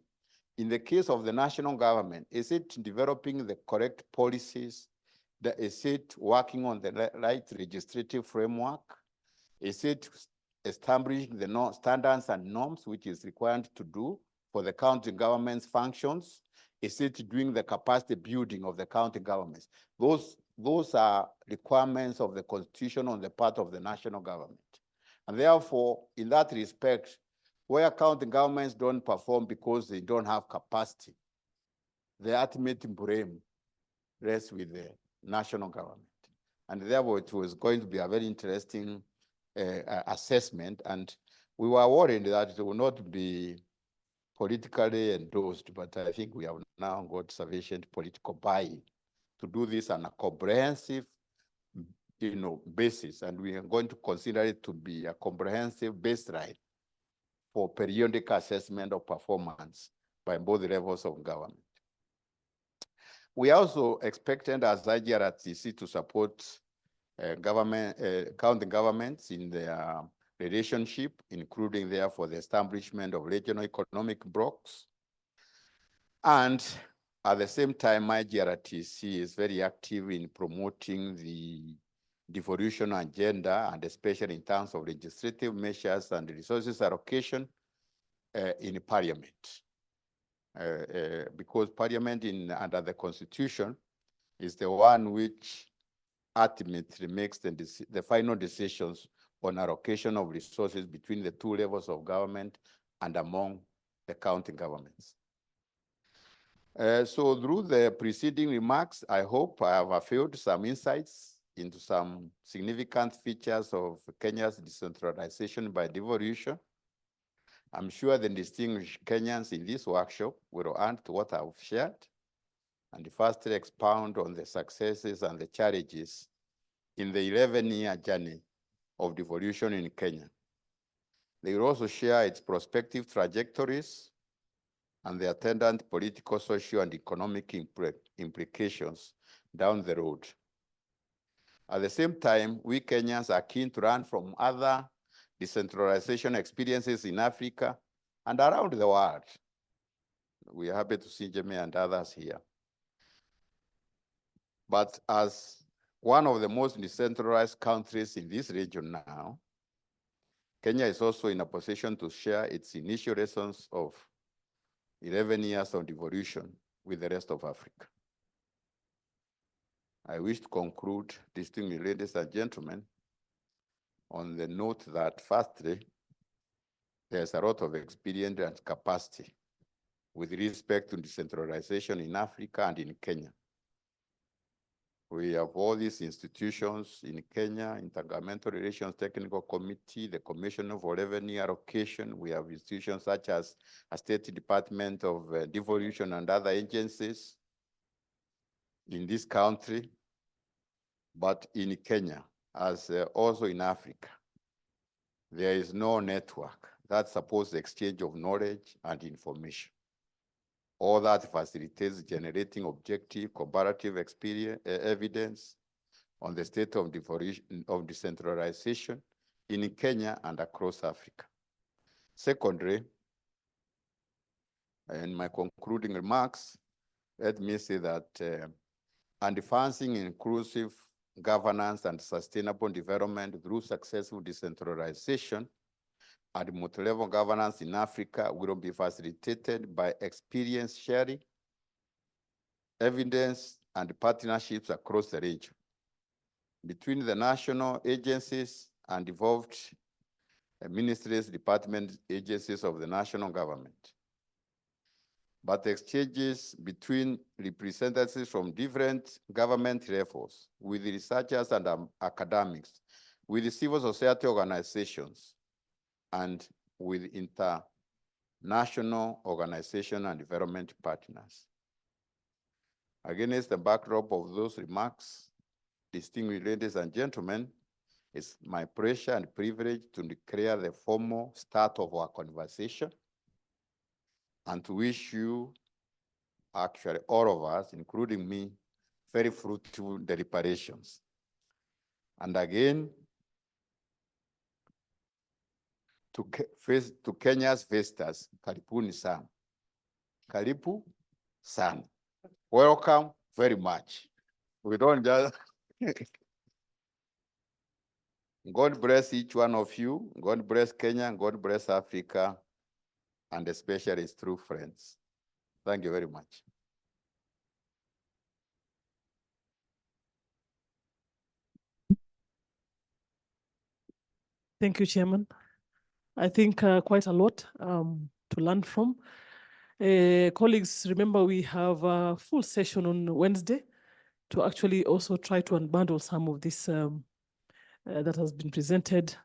In the case of the national government, is it developing the correct policies? Is it working on the right legislative framework? Is it establishing the standards and norms which is required to do for the county government's functions? Is it doing the capacity building of the county governments? Those are requirements of the Constitution on the part of the national government. And therefore, in that respect, where county governments don't perform because they don't have capacity, the ultimate blame rests with the national government. And therefore, it was going to be a very interesting assessment. And we were worried that it will not be politically endorsed, but I think we have now got sufficient political buy-in to do this on a comprehensive basis. And we are going to consider it to be a comprehensive baseline for periodic assessment of performance by both levels of government. We also expected as IGRTC to support county governments in their relationship, including therefore the establishment of regional economic blocks. And at the same time, IGRTC is very active in promoting the devolution agenda, and especially in terms of legislative measures and resources allocation in Parliament. Because Parliament under the Constitution is the one which ultimately makes the final decisions on allocation of resources between the two levels of government and among the county governments. So through the preceding remarks, I hope I have afforded some insights into some significant features of Kenya's decentralization by devolution. I'm sure the distinguished Kenyans in this workshop will add to what I've shared and firstly expound on the successes and the challenges in the 11-year journey of devolution in Kenya. They will also share its prospective trajectories and the attendant political, social, and economic implications down the road. At the same time, we Kenyans are keen to learn from other decentralization experiences in Africa and around the world. We are happy to see Jimmy and others here. But as one of the most decentralized countries in this region now, Kenya is also in a position to share its initial lessons of 11 years of devolution with the rest of Africa. I wish to conclude, distinguished ladies and gentlemen, on the note that firstly, there's a lot of experience and capacity with respect to decentralization in Africa and in Kenya. We have all these institutions in Kenya, Intergovernmental Relations Technical Committee, the Commission for Revenue Allocation. We have institutions such as a State Department of Devolution and other agencies in this country, but in Kenya, as also in Africa, there is no network that supports the exchange of knowledge and information. All that facilitates generating objective, comparative evidence on the state of decentralization in Kenya and across Africa. Secondly, in my concluding remarks, let me say that advancing inclusive governance and sustainable development through successful decentralization and multi-level governance in Africa will be facilitated by experience sharing, evidence, and partnerships across the region between the national agencies and involved ministries, departments, agencies of the national government. But exchanges between representatives from different government levels, with researchers and academics, with civil society organizations, and with international organization and development partners. Against the backdrop of those remarks, distinguished ladies and gentlemen, It's my pleasure and privilege to declare the formal start of our conversation and to wish you, actually all of us, including me, very fruitful deliberations. And again, to Kenya's visitors, karibuni sana. Karibu sana. Welcome very much. We don't just God bless each one of you. God bless Kenya. God bless Africa, and especially its true friends. Thank you very much. Thank you, Chairman. I think quite a lot to learn from. Colleagues, remember we have a full session on Wednesday to actually also try to unbundle some of this that has been presented.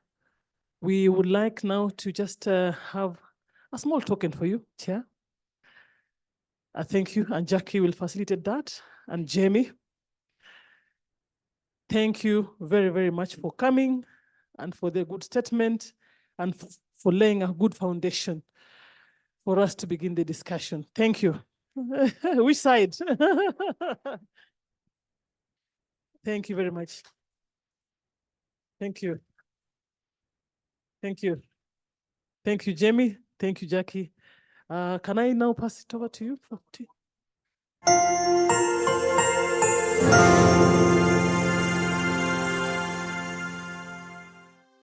We would like now to just have a small token for you, Chair. Thank you, and Jackie will facilitate that, and Jamie. Thank you very, very much for coming and for the good statement and for laying a good foundation for us to begin the discussion. Thank you. Which side? Thank you very much. Thank you. Thank you. Thank you, Jamie. Thank you, Jackie. Can I now pass it over to you?